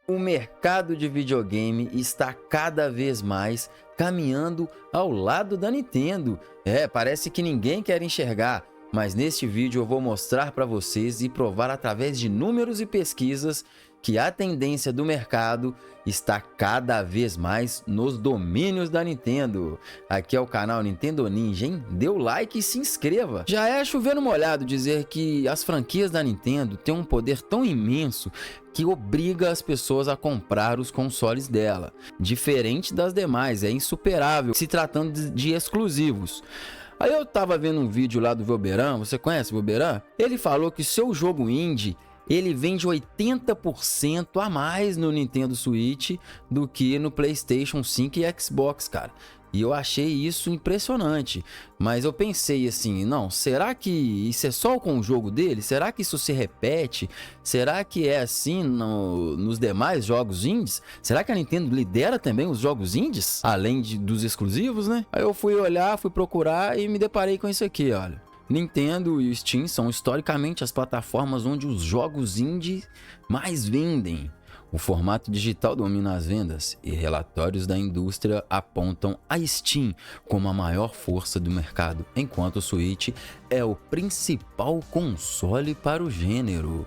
O mercado de videogame está cada vez mais caminhando ao lado da Nintendo. Parece que ninguém quer enxergar, mas neste vídeo eu vou mostrar para vocês e provar através de números e pesquisas que a tendência do mercado está cada vez mais nos domínios da Nintendo. Aqui é o canal Nintendo Ninja, hein? Dê o like e se inscreva. Já é chover no molhado dizer que as franquias da Nintendo têm um poder tão imenso que obriga as pessoas a comprar os consoles dela. Diferente das demais, é insuperável se tratando de exclusivos. Aí eu tava vendo um vídeo lá do Velberan, você conhece o Velberan? Ele falou que seu jogo indie ele vende 80% a mais no Nintendo Switch do que no PlayStation 5 e Xbox, cara. E eu achei isso impressionante, mas eu pensei assim, não, será que isso é só com o jogo dele? Será que isso se repete? Será que é assim nos demais jogos indies? Será que a Nintendo lidera também os jogos indies? Além dos exclusivos, né? Aí eu fui olhar, fui procurar e me deparei com isso aqui, olha. Nintendo e o Steam são historicamente as plataformas onde os jogos indie mais vendem. O formato digital domina as vendas e relatórios da indústria apontam a Steam como a maior força do mercado, enquanto o Switch é o principal console para o gênero.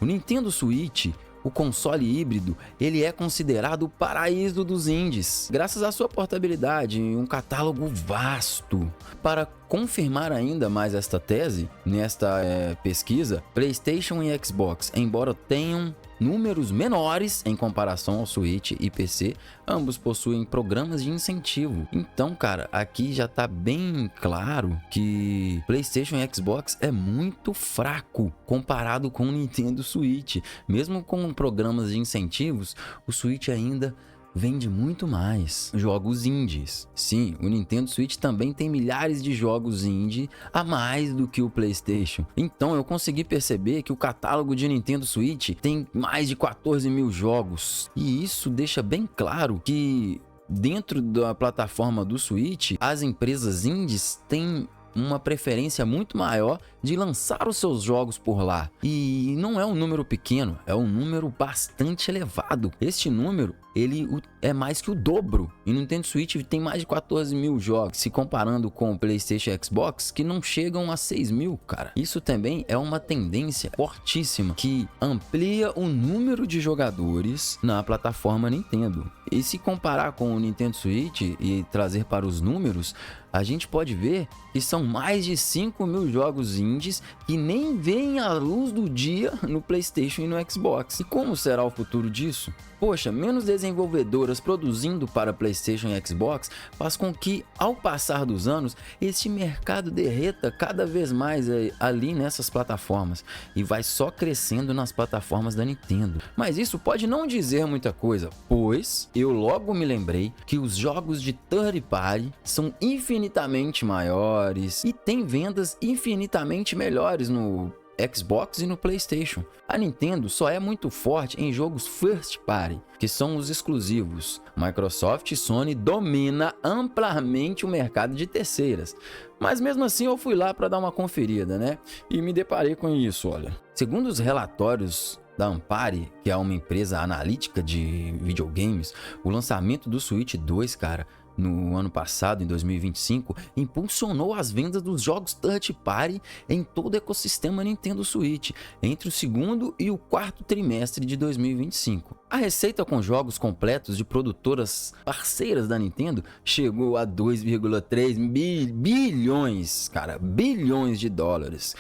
O Nintendo Switch, o console híbrido, ele é considerado o paraíso dos indies, graças à sua portabilidade e um catálogo vasto. Para confirmar ainda mais esta tese, nesta pesquisa, PlayStation e Xbox, embora tenham números menores em comparação ao Switch e PC, ambos possuem programas de incentivo. Então, cara, aqui já tá bem claro que PlayStation e Xbox é muito fraco comparado com o Nintendo Switch. Mesmo com programas de incentivos, o Switch ainda vende muito mais jogos indies. Sim, o Nintendo Switch também tem milhares de jogos indie a mais do que o PlayStation. Então eu consegui perceber que o catálogo de Nintendo Switch tem mais de 14 mil jogos. E isso deixa bem claro que dentro da plataforma do Switch, as empresas indies têm uma preferência muito maior de lançar os seus jogos por lá. E não é um número pequeno, é um número bastante elevado. Este número, ele é mais que o dobro. E no Nintendo Switch tem mais de 14 mil jogos, se comparando com o PlayStation e Xbox, que não chegam a 6 mil, cara. Isso também é uma tendência fortíssima, que amplia o número de jogadores na plataforma Nintendo. E se comparar com o Nintendo Switch e trazer para os números, a gente pode ver que são mais de 5 mil jogos indies que nem veem a luz do dia no PlayStation e no Xbox. E como será o futuro disso? Poxa, menos desenvolvedoras produzindo para PlayStation e Xbox faz com que, ao passar dos anos, este mercado derreta cada vez mais ali nessas plataformas e vai só crescendo nas plataformas da Nintendo. Mas isso pode não dizer muita coisa, pois eu logo me lembrei que os jogos de third party são infinitamente maiores e têm vendas infinitamente melhores no Xbox e no PlayStation. A Nintendo só é muito forte em jogos first party, que são os exclusivos. Microsoft e Sony dominam amplamente o mercado de terceiras. Mas mesmo assim eu fui lá para dar uma conferida, né? E me deparei com isso, olha. Segundo os relatórios da Ampere, que é uma empresa analítica de videogames, o lançamento do Switch 2, cara, no ano passado, em 2025, impulsionou as vendas dos jogos third party em todo o ecossistema Nintendo Switch, entre o segundo e o quarto trimestre de 2025. A receita com jogos completos de produtoras parceiras da Nintendo chegou a 2,3 bilhões, cara, bilhões de dólares.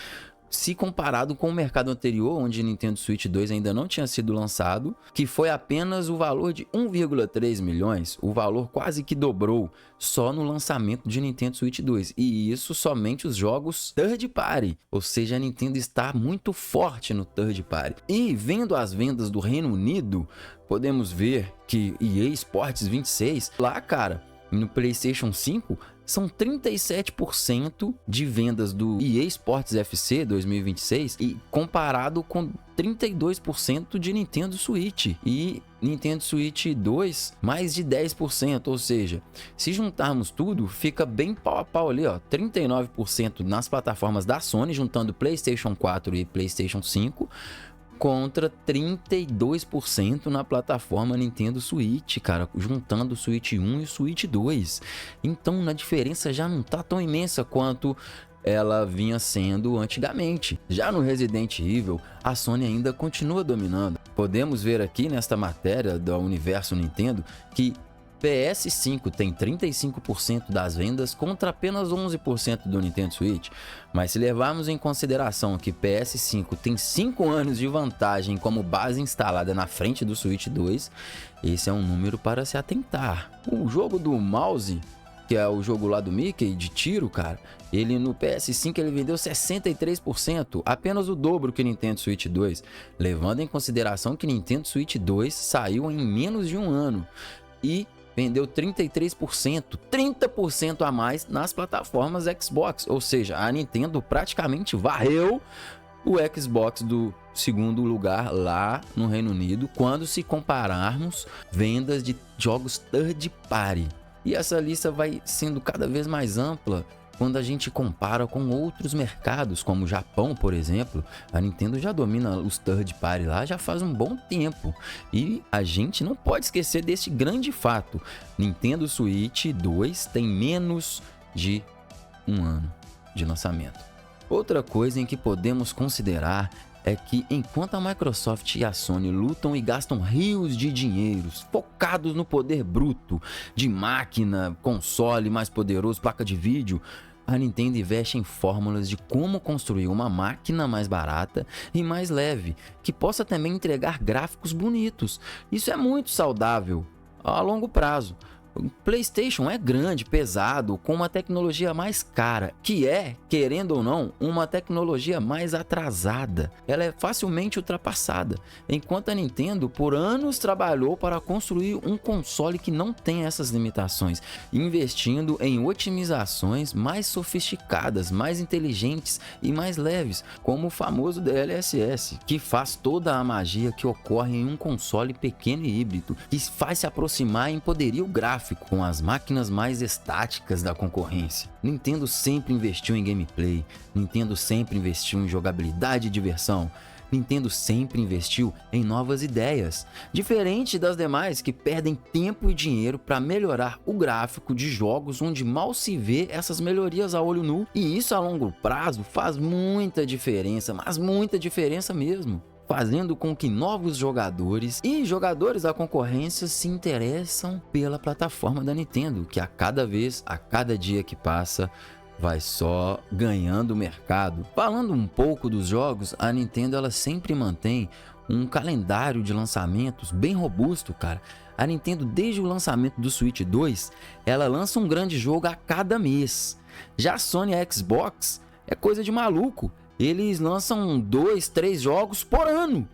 Se comparado com o mercado anterior, onde Nintendo Switch 2 ainda não tinha sido lançado, que foi apenas o valor de 1,3 milhões, o valor quase que dobrou só no lançamento de Nintendo Switch 2, e isso somente os jogos third party, ou seja, a Nintendo está muito forte no third party. E vendo as vendas do Reino Unido, podemos ver que EA Sports 26, lá, cara, no PlayStation 5, são 37% de vendas do EA Sports FC 2026 e comparado com 32% de Nintendo Switch e Nintendo Switch 2 mais de 10%, ou seja, se juntarmos tudo, fica bem pau a pau ali, ó, 39% nas plataformas da Sony, juntando PlayStation 4 e PlayStation 5, contra 32% na plataforma Nintendo Switch, cara, juntando o Switch 1 e o Switch 2. Então, a diferença já não tá tão imensa quanto ela vinha sendo antigamente. Já no Resident Evil, a Sony ainda continua dominando. Podemos ver aqui nesta matéria do Universo Nintendo que PS5 tem 35% das vendas contra apenas 11% do Nintendo Switch. Mas se levarmos em consideração que PS5 tem 5 anos de vantagem como base instalada na frente do Switch 2, esse é um número para se atentar. O jogo do mouse, que é o jogo lá do Mickey de tiro, cara, ele no PS5 ele vendeu 63%, apenas o dobro que o Nintendo Switch 2, levando em consideração que Nintendo Switch 2 saiu em menos de um ano e vendeu 33%, 30% a mais nas plataformas Xbox, ou seja, a Nintendo praticamente varreu o Xbox do segundo lugar lá no Reino Unido, quando se compararmos vendas de jogos third party. E essa lista vai sendo cada vez mais ampla quando a gente compara com outros mercados, como o Japão, por exemplo. A Nintendo já domina os third party lá já faz um bom tempo. E a gente não pode esquecer desse grande fato. Nintendo Switch 2 tem menos de um ano de lançamento. Outra coisa em que podemos considerar é que enquanto a Microsoft e a Sony lutam e gastam rios de dinheiros focados no poder bruto de máquina, console mais poderoso, placa de vídeo, a Nintendo investe em fórmulas de como construir uma máquina mais barata e mais leve, que possa também entregar gráficos bonitos. Isso é muito saudável a longo prazo. O PlayStation é grande, pesado, com uma tecnologia mais cara, que é, querendo ou não, uma tecnologia mais atrasada. Ela é facilmente ultrapassada, enquanto a Nintendo por anos trabalhou para construir um console que não tem essas limitações, investindo em otimizações mais sofisticadas, mais inteligentes e mais leves, como o famoso DLSS, que faz toda a magia que ocorre em um console pequeno e híbrido, que faz se aproximar em poderio gráfico com as máquinas mais estáticas da concorrência. Nintendo sempre investiu em gameplay, Nintendo sempre investiu em jogabilidade e diversão, Nintendo sempre investiu em novas ideias, diferente das demais que perdem tempo e dinheiro para melhorar o gráfico de jogos onde mal se vê essas melhorias a olho nu, e isso a longo prazo faz muita diferença, mas muita diferença mesmo, fazendo com que novos jogadores e jogadores da concorrência se interessam pela plataforma da Nintendo, que a cada dia que passa, vai só ganhando mercado. Falando um pouco dos jogos, a Nintendo ela sempre mantém um calendário de lançamentos bem robusto, cara. A Nintendo, desde o lançamento do Switch 2, ela lança um grande jogo a cada mês. Já a Sony e a Xbox é coisa de maluco. Eles lançam 2, 3 jogos por ano.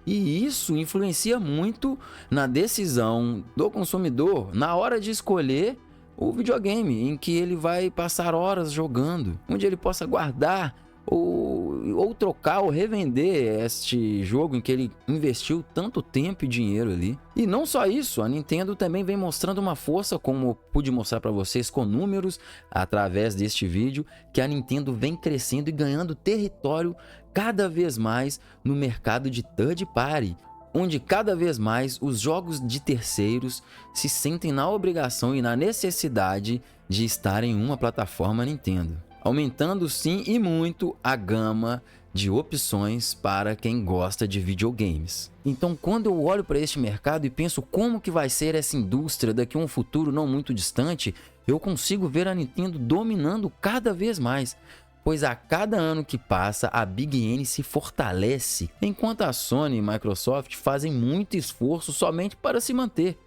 E isso influencia muito na decisão do consumidor na hora de escolher o videogame em que ele vai passar horas jogando, onde ele possa guardar ou trocar ou revender este jogo em que ele investiu tanto tempo e dinheiro ali. E não só isso, a Nintendo também vem mostrando uma força, como eu pude mostrar para vocês com números através deste vídeo, que a Nintendo vem crescendo e ganhando território cada vez mais no mercado de third party, onde cada vez mais os jogos de terceiros se sentem na obrigação e na necessidade de estar em uma plataforma Nintendo, aumentando sim e muito a gama de opções para quem gosta de videogames. Então, quando eu olho para este mercado e penso como que vai ser essa indústria daqui a um futuro não muito distante, eu consigo ver a Nintendo dominando cada vez mais, pois a cada ano que passa a Big N se fortalece, enquanto a Sony e Microsoft fazem muito esforço somente para se manter.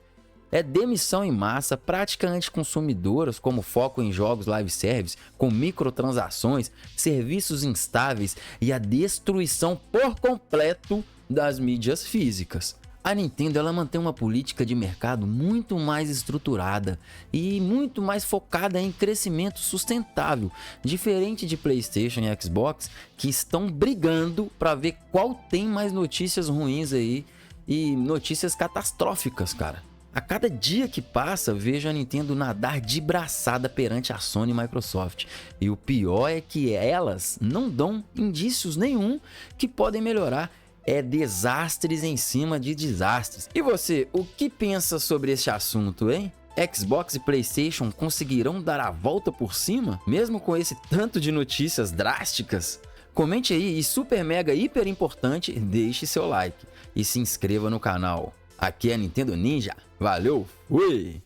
É demissão em massa, prática anticonsumidoras como foco em jogos live service, com microtransações, serviços instáveis e a destruição por completo das mídias físicas. A Nintendo ela mantém uma política de mercado muito mais estruturada e muito mais focada em crescimento sustentável, diferente de PlayStation e Xbox, que estão brigando para ver qual tem mais notícias ruins aí e notícias catastróficas, cara. A cada dia que passa, vejo a Nintendo nadar de braçada perante a Sony e Microsoft. E o pior é que elas não dão indícios nenhum que podem melhorar. é desastres em cima de desastres. E você, o que pensa sobre este assunto, hein? Xbox e PlayStation conseguirão dar a volta por cima, mesmo com esse tanto de notícias drásticas? Comente aí e super mega hiper importante, deixe seu like e se inscreva no canal. Aqui é Nintendo Ninja, valeu, fui!